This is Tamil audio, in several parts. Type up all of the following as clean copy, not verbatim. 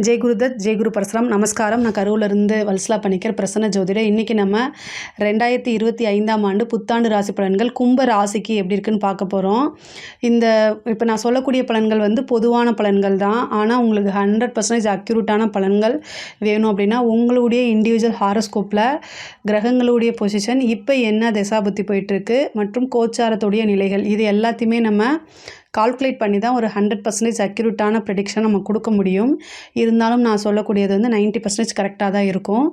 ஜெய் குருதத் ஜெய் குரு பரசுராம். நமஸ்காரம். நான் கரூரிலிருந்து வல்சலா பணிக்கர், பிரசன்ன ஜோதிடர். இன்றைக்கி நம்ம 2025 ஆண்டு புத்தாண்டு ராசி பலன்கள் கும்ப ராசிக்கு எப்படி இருக்குன்னு பார்க்க போகிறோம். இப்போ நான் சொல்லக்கூடிய பலன்கள் பொதுவான பலன்கள் தான். ஆனால் உங்களுக்கு 100% அக்யூரேட்டான பலன்கள் வேணும் அப்படின்னா உங்களுடைய இண்டிவிஜுவல் ஹாரோஸ்கோப்பில் கிரகங்களுடைய பொசிஷன் இப்போ என்ன தசாபுத்தி போயிட்டுருக்கு மற்றும் கோச்சாரத்துடைய நிலைகள் இது எல்லாத்தையுமே நம்ம கால்குலேட் பண்ணி தான் ஒரு 100% அக்யூரேட்டான ப்ரெடிக்ஷன் நம்ம கொடுக்க முடியும். இருந்தாலும் நான் சொல்லக்கூடியது 90% கரெக்டாக தான் இருக்கும்.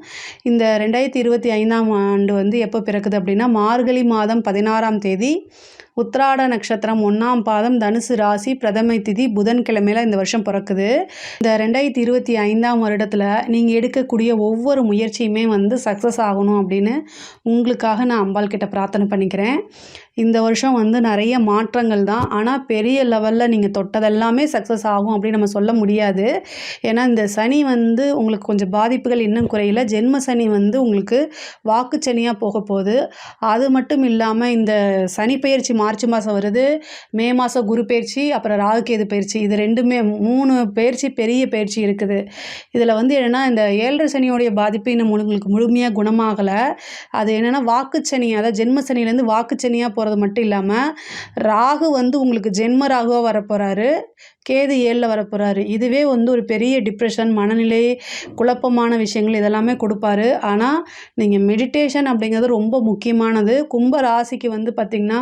இந்த 2025 ஆண்டு எப்போ பிறக்குது அப்படின்னா மார்கழி மாதம் 16ஆம் தேதி உத்திராட நட்சத்திரம் 1ஆம் பாதம் தனுசு ராசி பிரதமை திதி புதன்கிழமையில் இந்த வருஷம் பிறக்குது. இந்த 2025 வருடத்தில் நீங்கள் எடுக்கக்கூடிய ஒவ்வொரு முயற்சியுமே சக்ஸஸ் ஆகணும் அப்படின்னு உங்களுக்காக நான் அம்பாள் கிட்ட பிரார்த்தனை பண்ணிக்கிறேன். இந்த வருஷம் நிறைய மாற்றங்கள் தான். ஆனால் பெரிய லெவலில் நீங்கள் தொட்டதெல்லாமே சக்ஸஸ் ஆகும் அப்படின்னு நம்ம சொல்ல முடியாது. ஏன்னா இந்த சனி உங்களுக்கு கொஞ்சம் பாதிப்புகள் இன்னும் குறையில. ஜென்ம சனி உங்களுக்கு வாக்குச்சனியாக போக போகுது. அது மட்டும் இல்லாமல் இந்த சனி பயிற்சி மார்ச் மாதம் வருது, மே மாதம் குரு பயிற்சி, அப்புறம் ராகுகேது பயிற்சி, இது ரெண்டுமே 3 பயிற்சி பெரிய பயிற்சி இருக்குது. இதில் என்னென்னா இந்த 7.5 சனியோடைய பாதிப்பு இன்னும் உங்களுக்கு முழுமையாக குணமாகலை. அது என்னென்னா வாக்குச்சனி, அதாவது ஜென்ம சனிலேருந்து வாக்குச்சனியாக போகிறது மட்டும் இல்லாமல் ராகு உங்களுக்கு ஜென்ம ராகுவாக வரப்போகிறாரு, கேது 7ல் வரப்போகிறாரு. இதுவே ஒரு பெரிய டிப்ரெஷன், மனநிலை, குழப்பமான விஷயங்கள் இதெல்லாமே கொடுப்பாரு. ஆனால் நீங்கள் மெடிடேஷன் அப்படிங்கிறது ரொம்ப முக்கியமானது. கும்ப ராசிக்கு பார்த்திங்கன்னா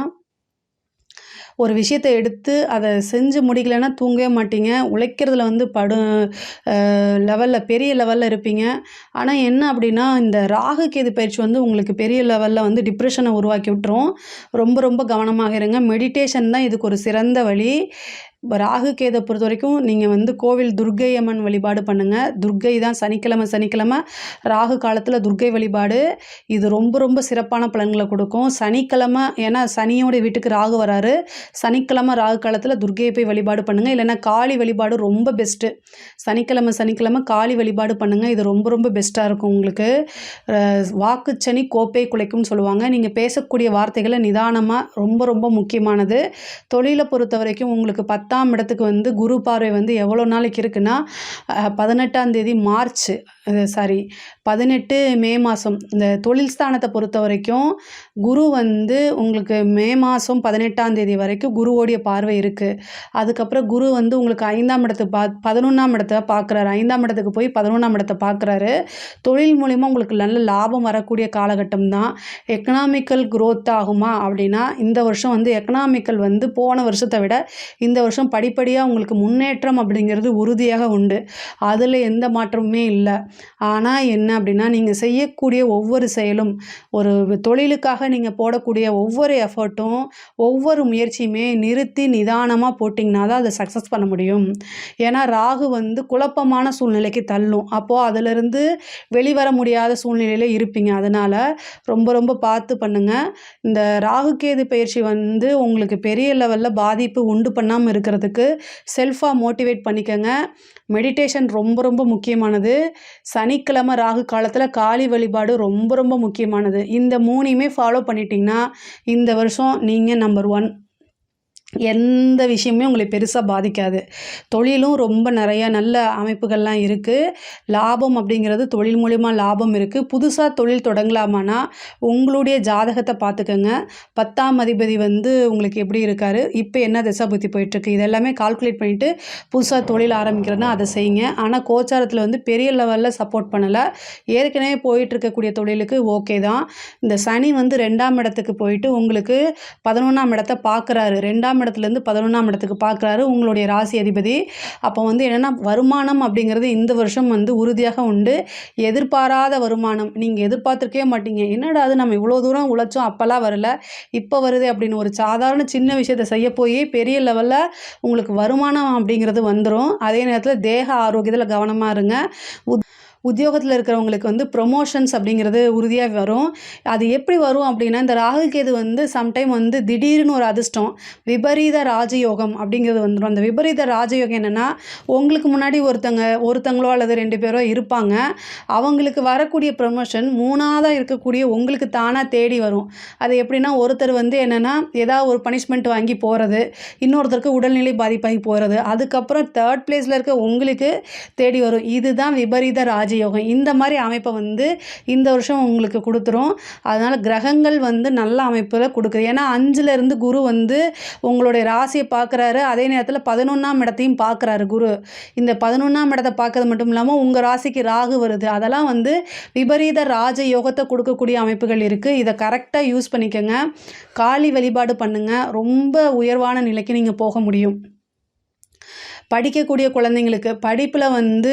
ஒரு விஷயத்தை எடுத்து அதை செஞ்சு முடிக்கலைன்னா தூங்கவே மாட்டீங்க. உழைக்கிறதுல லெவலில் பெரிய லெவலில் இருப்பீங்க. ஆனால் என்ன அப்படின்னா இந்த ராகு கேது பயிற்சி உங்களுக்கு பெரிய லெவலில் டிப்ரெஷனை உருவாக்கி விட்டுரும். ரொம்ப ரொம்ப கவனமாக இருங்க. மெடிடேஷன் தான் இதுக்கு ஒரு சிறந்த வழி. ராகு கேதை பொறுத்த வரைக்கும் நீங்கள் கோவில் துர்க்கை அம்மன் வழிபாடு பண்ணுங்கள். துர்க்கை தான் சனிக்கிழமை ராகு காலத்தில் துர்க்கை வழிபாடு இது ரொம்ப ரொம்ப சிறப்பான பலன்களை கொடுக்கும். சனிக்கிழமை, ஏன்னா சனியோட வீட்டுக்கு ராகு வராரு, சனிக்கிழமை ராகு காலத்தில் துர்க்கையை போய் வழிபாடு பண்ணுங்கள். இல்லைன்னா காளி வழிபாடு ரொம்ப பெஸ்ட்டு. சனிக்கிழமை காளி வழிபாடு பண்ணுங்கள். இது ரொம்ப ரொம்ப பெஸ்ட்டாக இருக்கும் உங்களுக்கு. வாக்குச்சனி கோப்பை குலைக்கும்னு சொல்லுவாங்க. நீங்கள் பேசக்கூடிய வார்த்தைகளை நிதானமாக, ரொம்ப ரொம்ப முக்கியமானது. தொழிலை பொறுத்த வரைக்கும் உங்களுக்கு 10ஆம் இடத்துக்கு குரு பார்வை எவ்வளோ நாளைக்கு இருக்குன்னா 18ஆம் தேதி மார்ச் 18 மே மாதம். இந்த தொழில் ஸ்தானத்தை பொறுத்த வரைக்கும் குரு உங்களுக்கு மே மாதம் 18ஆம் தேதி வரைக்கும் குருவோடைய பார்வை இருக்குது. அதுக்கப்புறம் குரு உங்களுக்கு 5ஆம் இடத்துக்கு 11ஆம் இடத்தை பார்க்குறாரு. 5ஆம் இடத்துக்கு போய் 11ஆம் இடத்தை பார்க்குறாரு. தொழில் மூலிமா உங்களுக்கு நல்ல லாபம் வரக்கூடிய காலகட்டம் தான். எக்கனாமிக்கல் க்ரோத் ஆகுமா அப்படின்னா இந்த வருஷம் எக்கனாமிக்கல் போன வருஷத்தை விட இந்த வருஷம் படிப்படியாக உங்களுக்கு முன்னேற்றம் அப்படிங்கிறது உறுதியாக உண்டு. அதில் எந்த மாற்றமுமே இல்லை. ஆனால் என்ன அப்படின்னா நீங்கள் செய்யக்கூடிய ஒவ்வொரு செயலும், ஒரு தொழிலுக்காக நீங்கள் போடக்கூடிய ஒவ்வொரு எஃபர்ட்டும், ஒவ்வொரு முயற்சியுமே நிறுத்தி நிதானமாக போட்டிங்கன்னா தான் அதை சக்ஸஸ் பண்ண முடியும். ஏன்னா ராகு குழப்பமான சூழ்நிலைக்கு தள்ளும். அப்போது அதிலிருந்து வெளிவர முடியாத சூழ்நிலையில் இருப்பீங்க. அதனால் ரொம்ப ரொம்ப பார்த்து பண்ணுங்கள். இந்த ராகு கேது பயிற்சி உங்களுக்கு பெரிய லெவலில் பாதிப்பு உண்டு பண்ணாமல் இருக்கிறதுக்கு செல்ஃபாக மோட்டிவேட் பண்ணிக்கங்க. மெடிடேஷன் ரொம்ப ரொம்ப முக்கியமானது. சனிக்கிழமை ராகு காலத்தில் காளி வழிபாடு ரொம்ப ரொம்ப முக்கியமானது. இந்த 3யுமே ஃபாலோ பண்ணிட்டீங்கன்னா இந்த வருஷம் நீங்கள் நம்பர் 1. எந்த விஷயமே உங்களை பெருசாக பாதிக்காது. தொழிலும் ரொம்ப நிறையா நல்ல அமைப்புகள்லாம் இருக்குது. லாபம் அப்படிங்கிறது தொழில் மூலிமா லாபம் இருக்குது. புதுசாக தொழில் தொடங்கலாமான்னா உங்களுடைய ஜாதகத்தை பார்த்துக்கோங்க. 10ஆம் அதிபதி உங்களுக்கு எப்படி இருக்கார், இப்போ என்ன தசாபுத்தி போயிட்டுருக்கு, இதெல்லாமே கால்குலேட் பண்ணிவிட்டு புதுசாக தொழில் ஆரம்பிக்கிறதுனா அதை செய்யுங்க. ஆனால் கோச்சாரத்தில் பெரிய லெவலில் சப்போர்ட் பண்ணலை. ஏற்கனவே போயிட்டுருக்கக்கூடிய தொழிலுக்கு ஓகே தான். இந்த சனி 2ஆம் இடத்துக்கு போயிட்டு உங்களுக்கு 11ஆம் இடத்தை பார்க்குறாரு. 2ஆம் இடத்துலேருந்து 11ஆம் இடத்துக்கு பார்க்குறாரு உங்களுடைய ராசி அதிபதி. அப்போ என்னென்னா வருமானம் அப்படிங்கிறது இந்த வருஷம் உறுதியாக உண்டு. எதிர்பாராத வருமானம் நீங்கள் எதிர்பார்த்துருக்கவே மாட்டீங்க. என்னடா அது நம்ம இவ்வளோ தூரம் உழைச்சோம் அப்போல்லாம் வரல, இப்போ வருது அப்படின்னு ஒரு சாதாரண சின்ன விஷயத்தை செய்ய போய் பெரிய லெவலில் உங்களுக்கு வருமானம் அப்படிங்கிறது வந்துடும். அதே நேரத்தில் தேக ஆரோக்கியத்தில் கவனமாக இருங்க. உத்தியோகத்தில் இருக்கிறவங்களுக்கு வந்து ப்ரொமோஷன்ஸ் அப்படிங்கிறது உறுதியாக வரும். அது எப்படி வரும் அப்படின்னா, இந்த ராகு கேது வந்து சம்டைம் வந்து திடீர்னு ஒரு அதிர்ஷ்டம், விபரீத ராஜயோகம் அப்படிங்கிறது வந்துடும். அந்த விபரீத ராஜயோகம் என்னென்னா, உங்களுக்கு முன்னாடி ஒருத்தங்களோ அல்லது 2 பேரோ இருப்பாங்க. அவங்களுக்கு வரக்கூடிய ப்ரமோஷன் 3ஆவதா இருக்கக்கூடிய உங்களுக்கு தானாக தேடி வரும். அது எப்படின்னா, ஒருத்தர் வந்து என்னென்னா ஏதாவது ஒரு பனிஷ்மெண்ட் வாங்கி போகிறது, இன்னொருத்தருக்கு உடல்நிலை பாதிப்பாகி போகிறது, அதுக்கப்புறம் 3rd பிளேஸில் இருக்க உங்களுக்கு தேடி வரும். இதுதான் விபரீத ராஜயோகம். இந்த மாதிரி அமைப்பை வந்து இந்த வருஷம் உங்களுக்கு கொடுத்துரும். அதனால் கிரகங்கள் வந்து நல்ல அமைப்பில் கொடுக்குது. ஏன்னா 5லேருந்து குரு வந்து உங்களுடைய ராசியை பார்க்குறாரு, அதே நேரத்தில் 11ஆம் இடத்தையும் பார்க்குறாரு குரு. இந்த 11ஆம் இடத்தை பார்க்கறது மட்டும் இல்லாமல் உங்கள் ராசிக்கு ராகு வருது. அதெல்லாம் வந்து விபரீத ராஜயோகத்தை கொடுக்கக்கூடிய அமைப்புகள் இருக்குது. இதை கரெக்டாக யூஸ் பண்ணிக்கோங்க. காளி வழிபாடு பண்ணுங்கள். ரொம்ப உயர்வான நிலைக்கு நீங்கள் போக முடியும். படிக்கக்கூடிய குழந்தைங்களுக்கு படிப்பில் வந்து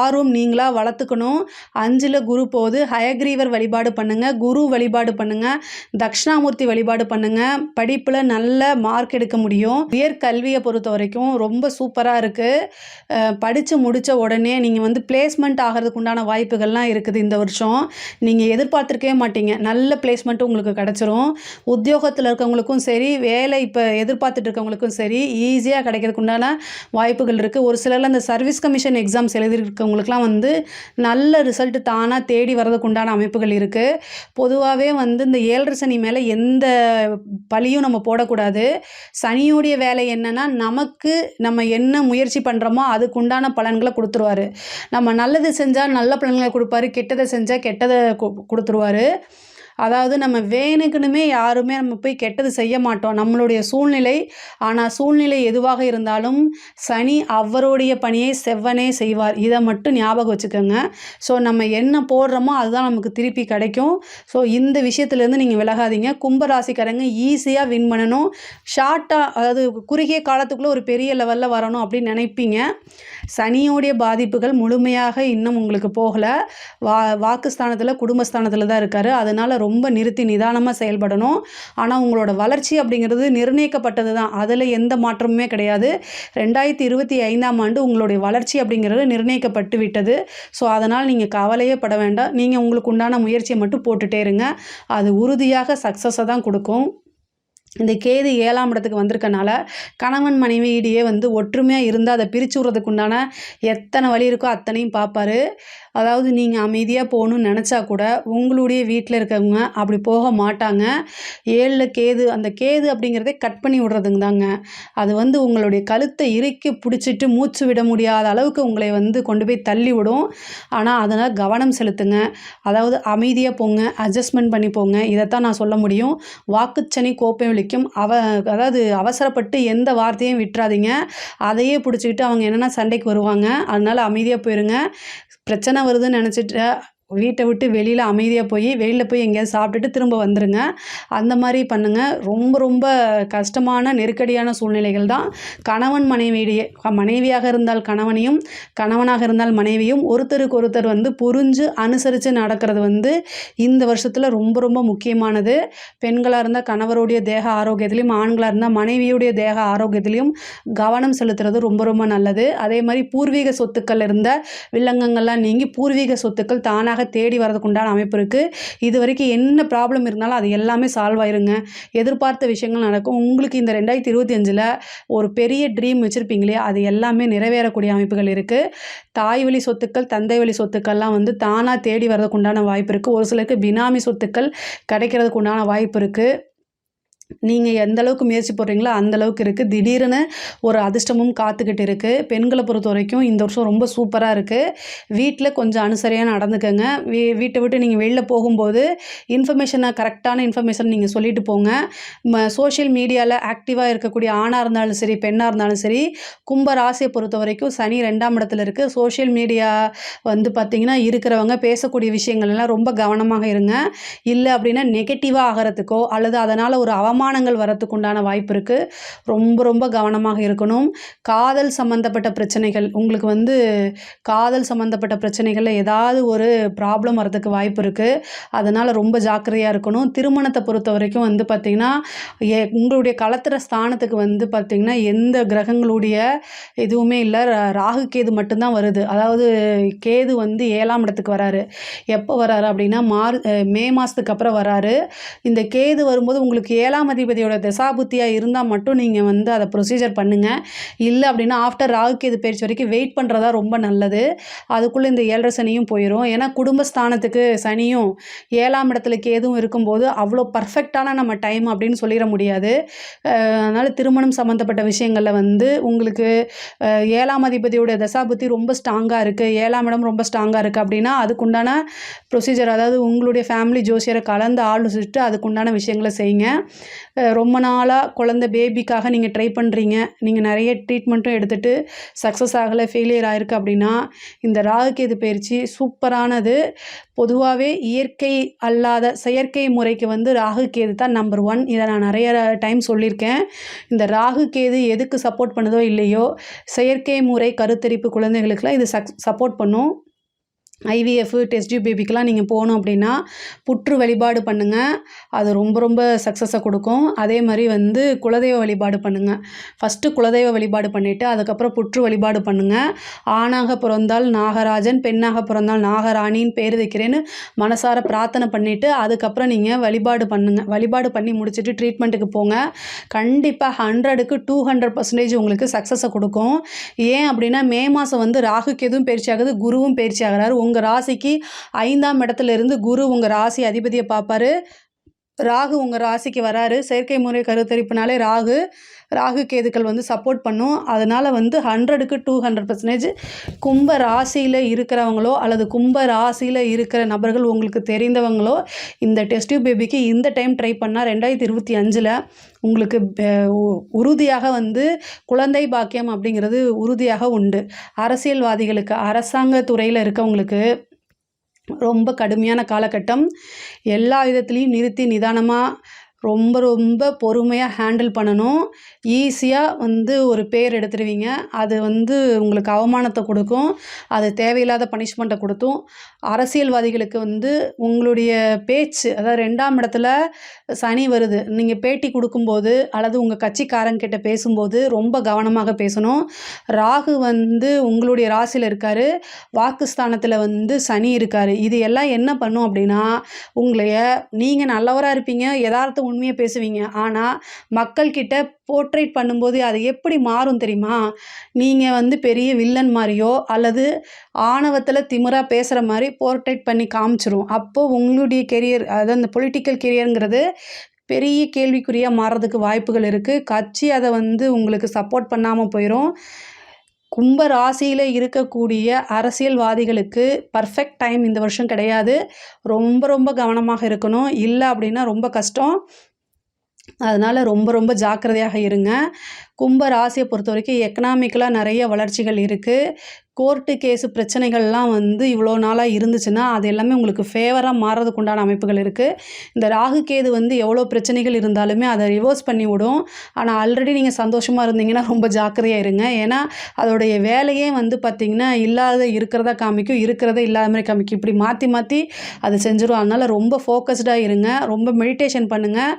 ஆர்வம் நீங்களாக வளர்த்துக்கணும். 5ல் குரு போகுது. ஹயக்ரீவர் வழிபாடு பண்ணுங்கள், குரு வழிபாடு பண்ணுங்கள், தட்சிணாமூர்த்தி வழிபாடு பண்ணுங்கள். படிப்பில் நல்ல மார்க் எடுக்க முடியும். உயர்கல்வியை பொறுத்த வரைக்கும் ரொம்ப சூப்பராக இருக்குது. படித்து முடித்த உடனே நீங்கள் வந்து பிளேஸ்மெண்ட் ஆகிறதுக்கு உண்டான வாய்ப்புகள்லாம் இருக்குது. இந்த வருஷம் நீங்கள் எதிர்பார்த்துருக்கவே மாட்டீங்க, நல்ல பிளேஸ்மெண்ட்டு உங்களுக்கு கிடச்சிரும். உத்தியோகத்தில் இருக்கவங்களுக்கும் சரி, வேலை இப்போ எதிர்பார்த்துட்டு இருக்கவங்களுக்கும் சரி, ஈஸியாக கிடைக்கிறதுக்கு உண்டான வாய்ப்புகள் இருக்குது. ஒரு சிலர்லாம் அந்த சர்வீஸ் கமிஷன் எக்ஸாம்ஸ் எழுதியிருக்கவங்களுக்குலாம் வந்து நல்ல ரிசல்ட் தானாக தேடி வரதுக்கு உண்டான அமைப்புகள் இருக்குது. பொதுவாகவே வந்து இந்த 7.5 சனி மேலே எந்த பழியும் நம்ம போடக்கூடாது. சனியோடைய வேலை என்னென்னா, நம்ம என்ன முயற்சி பண்ணுறோமோ அதுக்கு உண்டான பலன்களை கொடுத்துருவாரு. நம்ம நல்லது செஞ்சால் நல்ல பலன்களை கொடுப்பாரு, கெட்டதை செஞ்சால் கெட்டதை கொடுத்துருவாரு. அதாவது நம்ம வேணுக்குனுமே யாருமே நம்ம போய் கெட்டது செய்ய மாட்டோம், நம்மளுடைய சூழ்நிலை. ஆனால் சூழ்நிலை எதுவாக இருந்தாலும் சனி அவருடைய பணியை செவ்வனே செய்வார். இதை மட்டும் ஞாபகம் வச்சுக்கோங்க. ஸோ நம்ம என்ன போடுறோமோ அதுதான் நமக்கு திருப்பி கிடைக்கும். ஸோ இந்த விஷயத்துலேருந்து நீங்கள் விலகாதீங்க. கும்பராசிக்காரங்க ஈஸியாக வின் பண்ணணும். ஷார்ட்டாக, அதாவது குறுகிய காலத்துக்குள்ளே ஒரு பெரிய லெவலில் வரணும் அப்படின்னு நினைப்பீங்க. சனியோடைய பாதிப்புகள் முழுமையாக இன்னும் உங்களுக்கு போகலை. வாக்குஸ்தானத்தில் குடும்பஸ்தானத்தில் தான் இருக்கார். அதனால் ரொம்ப நிறுத்தி நிதானமாக செயல்படணும். ஆனால் உங்களோட வளர்ச்சி அப்படிங்கிறது நிர்ணயிக்கப்பட்டது தான், அதில் எந்த மாற்றமுமே கிடையாது. 2025ஆம் ஆண்டு உங்களுடைய வளர்ச்சி அப்படிங்கிறது நிர்ணயிக்கப்பட்டு விட்டது. ஸோ அதனால் நீங்கள் கவலையே பட வேண்டாம். நீங்கள் உங்களுக்கு உண்டான முயற்சியை மட்டும் போட்டுகிட்டே இருங்க. அது உறுதியாக சக்ஸஸை தான் கொடுக்கும். இந்த கேது 7ஆம் இடத்துக்கு வந்திருக்கனால கணவன் மனைவியிடையே வந்து ஒற்றுமையாக இருந்தால் அதை பிரித்து விட்றதுக்கு உண்டான எத்தனை வழி இருக்கோ அத்தனையும் பார்ப்பாரு. அதாவது நீங்கள் அமைதியாக போகணுன்னு நினச்சா கூட உங்களுடைய வீட்டில் இருக்கவங்க அப்படி போக மாட்டாங்க. 7ல் கேது, அந்த கேது அப்படிங்கிறதே கட் பண்ணி விடுறதுங்க தாங்க. அது வந்து உங்களுடைய கழுத்தை இறுக்கி பிடிச்சிட்டு மூச்சு விட முடியாத அளவுக்கு உங்களை வந்து கொண்டு போய் தள்ளி விடும். ஆனால் அதனால் கவனம் செலுத்துங்க. அதாவது அமைதியாக போங்க, அட்ஜஸ்ட்மெண்ட் பண்ணி போங்க. இதைத்தான் நான் சொல்ல முடியும். வாக்குச்சனி கோப்பை விழிக்கும். அதாவது அவசரப்பட்டு எந்த வார்த்தையும் விட்டுறாதீங்க. அதையே பிடிச்சிக்கிட்டு அவங்க என்னென்னா சண்டைக்கு வருவாங்க. அதனால் அமைதியாக போயிருங்க. பிரச்சனை வருதுன்னு நினச்சிட்டு வீட்டை விட்டு வெளியில் போய் எங்கேயாவது சாப்பிட்டுட்டு திரும்ப வந்துடுங்க. அந்த மாதிரி பண்ணுங்கள். ரொம்ப ரொம்ப கஷ்டமான நெருக்கடியான சூழ்நிலைகள் தான். கணவன் மனைவியிடையே, மனைவியாக இருந்தால் கணவனையும், கணவனாக இருந்தால் மனைவியும் ஒருத்தருக்கு ஒருத்தர் வந்து புரிஞ்சு அனுசரித்து நடக்கிறது வந்து இந்த வருஷத்தில் ரொம்ப ரொம்ப முக்கியமானது. பெண்களாக இருந்தால் கணவருடைய தேக ஆரோக்கியத்திலையும், ஆண்களாக இருந்தால் மனைவியுடைய தேக ஆரோக்கியத்திலையும் கவனம் செலுத்துறது ரொம்ப ரொம்ப நல்லது. அதே மாதிரி பூர்வீக சொத்துக்கள் இருந்த வில்லங்கங்கள்லாம் நீங்கி பூர்வீக சொத்துக்கள் தானாக தேடி வரதுக்கு உண்டான அமைப்பு இருக்குது. இது வரைக்கும் என்ன ப்ராப்ளம் இருந்தாலும் அது எல்லாமே சால்வ் ஆயிருங்க. எதிர்பார்த்த விஷயங்கள் நடக்கும். உங்களுக்கு இந்த 2025ல் ஒரு பெரிய ட்ரீம் வச்சுருப்பீங்களே, அது எல்லாமே நிறைவேறக்கூடிய அமைப்புகள் இருக்குது. தாய் வழி சொத்துக்கள், தந்தை வழி சொத்துக்கள்லாம் வந்து தானாக தேடி வரதுக்கு உண்டான வாய்ப்பு இருக்குது. ஒரு சிலருக்கு பினாமி சொத்துக்கள் கிடைக்கிறதுக்கு உண்டான வாய்ப்பு இருக்குது. நீங்கள் எந்த அளவுக்கு முயற்சி போடுறீங்களோ அந்த அளவுக்கு இருக்குது. திடீர்னு ஒரு அதிர்ஷ்டமும் காத்துக்கிட்டு இருக்குது. பெண்களை பொறுத்த வரைக்கும் இந்த வருஷம் ரொம்ப சூப்பராக இருக்குது. வீட்டில் கொஞ்சம் அனுசரியாக நடந்துக்கங்க. வீட்டை விட்டு நீங்கள் வெளில போகும்போது கரெக்டான இன்ஃபர்மேஷன் நீங்கள் சொல்லிட்டு போங்க. சோஷியல் மீடியாவில் ஆக்டிவாக இருக்கக்கூடிய ஆணாக இருந்தாலும் சரி, பெண்ணாக இருந்தாலும் சரி, கும்ப ராசியை பொறுத்த வரைக்கும் சனி 2ஆம் இடத்துல இருக்குது. சோஷியல் மீடியா வந்து பார்த்திங்கன்னா இருக்கிறவங்க பேசக்கூடிய விஷயங்கள் எல்லாம் ரொம்ப கவனமாக இருங்க. இல்லை அப்படின்னா நெகட்டிவாக ஆகிறதுக்கோ அல்லது அதனால் ஒரு அவமானம் அவமானங்கள் வரத்துக்கு உண்டான வாய்ப்பு இருக்குது. ரொம்ப ரொம்ப கவனமாக இருக்கணும். காதல் சம்மந்தப்பட்ட பிரச்சனைகள் உங்களுக்கு வந்து காதல் சம்மந்தப்பட்ட பிரச்சனைகளில் ஏதாவது ஒரு ப்ராப்ளம் வரதுக்கு வாய்ப்பு இருக்குது. அதனால் ரொம்ப ஜாக்கிரதையாக இருக்கணும். திருமணத்தை பொறுத்த வரைக்கும் வந்து பார்த்திங்கன்னா உங்களுடைய களத்திர ஸ்தானத்துக்கு வந்து பார்த்திங்கன்னா எந்த கிரகங்களுடைய எதுவுமே இல்லை. ராகு கேது மட்டும்தான் வருது. அதாவது கேது வந்து 7ஆம் இடத்துக்கு வராரு. எப்போ வராரு அப்படின்னா மே மாதத்துக்கு அப்புறம் வராரு. இந்த கேது வரும்போது உங்களுக்கு 7ஆம் அதிபதியோட தசாபுத்தியாக இருந்தால் மட்டும் நீங்கள் வந்து அதை ப்ரொசீஜர் பண்ணுங்கள். இல்லை அப்படின்னா ஆஃப்டர் ராகு கேது பயிற்சி வரைக்கும் வெயிட் பண்ணுறதா ரொம்ப நல்லது. அதுக்குள்ளே இந்த 7.5 சனியும் போயிடும். ஏன்னா குடும்பஸ்தானத்துக்கு சனியும் 7ஆம் இடத்துல கேதுவும் இருக்கும்போது அவ்வளோ பர்ஃபெக்டான நம்ம டைம் அப்படின்னு சொல்லிட முடியாது. அதனால் திருமணம் சம்மந்தப்பட்ட விஷயங்களில் வந்து உங்களுக்கு 7ஆம் அதிபதியோட தசாபுத்தி ரொம்ப ஸ்ட்ராங்காக இருக்குது, 7ஆம் இடம் ரொம்ப ஸ்ட்ராங்காக இருக்குது அப்படின்னா அதுக்குண்டான ப்ரொசீஜர், அதாவது உங்களுடைய ஃபேமிலி ஜோசியரை கலந்து ஆலோசிச்சுட்டு அதுக்குண்டான விஷயங்களை செய்யுங்க. ரொம்ப நாளாக குழந்தை பேபிக்காக நீங்கள் ட்ரை பண்ணுறீங்க, நீங்கள் நிறைய ட்ரீட்மெண்ட்டும் எடுத்துகிட்டு சக்ஸஸ் ஆகலை, ஃபெயிலியர் ஆகிருக்கு அப்படின்னா இந்த ராகுகேது பயிற்சி சூப்பரானது. பொதுவாகவே இயற்கை அல்லாத செயற்கை முறைக்கு வந்து ராகு கேது தான் நம்பர் 1. இதை நான் நிறைய டைம் சொல்லியிருக்கேன். இந்த ராகு கேது எதுக்கு சப்போர்ட் பண்ணுதோ இல்லையோ, செயற்கை முறை கருத்தரிப்பு குழந்தைகளுக்கெல்லாம் இது சப்போர்ட் பண்ணும். ஐவிஎஃப் டெஸ்ட் டியூப் பேபிக்கெலாம் நீங்கள் போகணும் அப்படின்னா புற்று வழிபாடு பண்ணுங்கள். அது ரொம்ப ரொம்ப சக்ஸஸை கொடுக்கும். அதே மாதிரி வந்து குலதெய்வ வழிபாடு பண்ணுங்கள். ஃபஸ்ட்டு குலதெய்வ வழிபாடு பண்ணிவிட்டு அதுக்கப்புறம் புற்று வழிபாடு பண்ணுங்கள். ஆணாக பிறந்தால் நாகராஜன், பெண்ணாக பிறந்தால் நாகராணின்னு பேர் வைக்கிறேன்னு மனசார பிரார்த்தனை பண்ணிவிட்டு அதுக்கப்புறம் நீங்கள் வழிபாடு பண்ணுங்கள். வழிபாடு பண்ணி முடிச்சுட்டு ட்ரீட்மெண்ட்டுக்கு போங்க. கண்டிப்பாக 100க்கு 200% உங்களுக்கு சக்ஸஸை கொடுக்கும். ஏன் அப்படின்னா மே மாதம் வந்து ராகு கேதுவும் பயிற்சி ஆகுது, குருவும் பயிற்சி ஆகிறாரு. உங்கள் ராசிக்கு 5ஆம் இடத்துல இருந்து குரு உங்கள் ராசி அதிபதியை பார்ப்பாரு. ராகு உங்கள் ராசிக்கு வராரு. செயற்கை முறை கருத்தரிப்புனாலே ராகு கேதுக்கள் வந்து சப்போர்ட் பண்ணும். அதனால் வந்து 100க்கு 200% கும்ப ராசியில் இருக்கிறவங்களோ அல்லது கும்ப ராசியில் இருக்கிற நபர்கள் உங்களுக்கு தெரிந்தவங்களோ இந்த டெஸ்ட் டியூப் பேபிக்கு இந்த டைம் ட்ரை பண்ணால் 2025 உங்களுக்கு உறுதியாக வந்து குழந்தை பாக்கியம் அப்படிங்கிறது உறுதியாக உண்டு. அரசியல்வாதிகளுக்கு, அரசாங்க துறையில் இருக்கவங்களுக்கு ரொம்ப கடுமையான காலகட்டம். எல்லா விதத்துலேயும் நிறுத்தி நிதானமாக ரொம்ப ரொம்ப பொறுமையாக ஹேண்டில் பண்ணணும். ஈஸியாக வந்து ஒரு பேர் எடுத்துடுவீங்க. அது வந்து உங்களுக்கு அவமானத்தை கொடுக்கும், அது தேவையில்லாத பனிஷ்மெண்ட்டை கொடுத்தும். அரசியல்வாதிகளுக்கு வந்து உங்களுடைய பேச்சு, அதாவது 2ஆம் இடத்துல சனி வருது, நீங்கள் பேட்டி கொடுக்கும்போது அல்லது உங்கள் கட்சிக்காரங்கிட்ட பேசும்போது ரொம்ப கவனமாக பேசணும். ராகு வந்து உங்களுடைய ராசியில் இருக்கார், வாக்குஸ்தானத்தில் வந்து சனி இருக்கார். இது எல்லாம் என்ன பண்ணும் அப்படின்னா நீங்கள் நல்லவராக இருப்பீங்க, யதார்த்த உண்மையை பேசுவீங்க. ஆனால் மக்கள்கிட்ட போர்ட்ரேட் பண்ணும்போது அது எப்படி மாறும் தெரியுமா? நீங்கள் வந்து பெரிய வில்லன் மாதிரியோ அல்லது ஆணவத்தில் திமிரா பேசுகிற மாதிரி போர்ட்ரேட் பண்ணி காமிச்சிரும். அப்போது உங்களுடைய கெரியர், அதாவது அந்த பொலிட்டிக்கல் கெரியருங்கிறது பெரிய கேள்விக்குறியாக மாறுறதுக்கு வாய்ப்புகள் இருக்குது. கட்சி அதை வந்து உங்களுக்கு சப்போர்ட் பண்ணாமல் போயிடும். கும்ப ராசியில் இருக்கக்கூடிய அரசியல்வாதிகளுக்கு பர்ஃபெக்ட் டைம் இந்த வருஷம் கிடையாது. ரொம்ப ரொம்ப கவனமாக இருக்கணும். இல்லை அப்படின்னா ரொம்ப கஷ்டம். அதனால் ரொம்ப ரொம்ப ஜாக்கிரதையாக இருங்க. கும்ப ராசியை பொறுத்த வரைக்கும் எக்கனாமிக்கலாக நிறைய வளர்ச்சிகள் இருக்குது. கோர்ட்டு கேஸு பிரச்சனைகள்லாம் வந்து இவ்வளோ நாளாக இருந்துச்சுன்னா அது எல்லாமே உங்களுக்கு ஃபேவராக மாறுறதுக்கு உண்டான அமைப்புகள் இருக்குது. இந்த ராகு கேது வந்து எவ்வளோ பிரச்சனைகள் இருந்தாலுமே அதை ரிவர்ஸ் பண்ணி விடும். ஆனால் ஆல்ரெடி நீங்கள் சந்தோஷமாக இருந்தீங்கன்னா ரொம்ப ஜாக்கிரதையாக இருங்க. ஏன்னா அதோடைய வேலையே வந்து பார்த்திங்கன்னா இல்லாத இருக்கிறதா காமிக்கும், இருக்கிறத இல்லாத மாதிரி காமிக்கும். இப்படி மாற்றி மாற்றி அது செஞ்சிடும். அதனால் ரொம்ப ஃபோக்கஸ்டாக இருங்க. ரொம்ப மெடிடேஷன் பண்ணுங்கள்.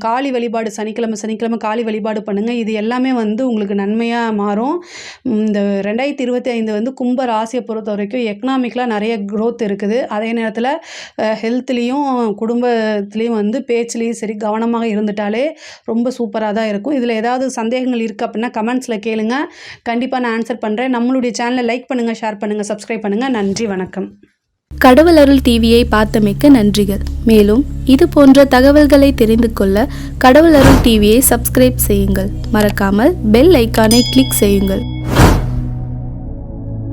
காளி வழிபாடு சனிக்கிழமை காளி வழிபாடு பண்ணுங்கள். இது எல்லாமே வந்து உங்களுக்கு நன்மையாக மாறும். இந்த 2025 வந்து கும்ப ராசியை பொறுத்த வரைக்கும் எக்கனாமிக்கலாக நிறைய க்ரோத் இருக்குது. அதே நேரத்தில் ஹெல்த்லேயும் குடும்பத்துலேயும் வந்து பேச்சுலேயும் சரி கவனமாக இருந்துட்டாலே ரொம்ப சூப்பராக தான் இருக்கும். இதில் ஏதாவது சந்தேகங்கள் இருக்குது அப்படின்னா கமெண்ட்ஸில் கேளுங்க, கண்டிப்பாக நான் ஆன்சர் பண்ணுறேன். நம்மளுடைய சேனலை லைக் பண்ணுங்கள், ஷேர் பண்ணுங்கள், சப்ஸ்கிரைப் பண்ணுங்கள். நன்றி, வணக்கம். கடவுள் அருள் டிவியை பார்த்தமைக்க நன்றிகள். மேலும் இது போன்ற தகவல்களை தெரிந்து கொள்ள கடவுள் அருள் டிவியை சப்ஸ்கிரைப் செய்யுங்கள். மறக்காமல் பெல் ஐக்கானை கிளிக் செய்யுங்கள்.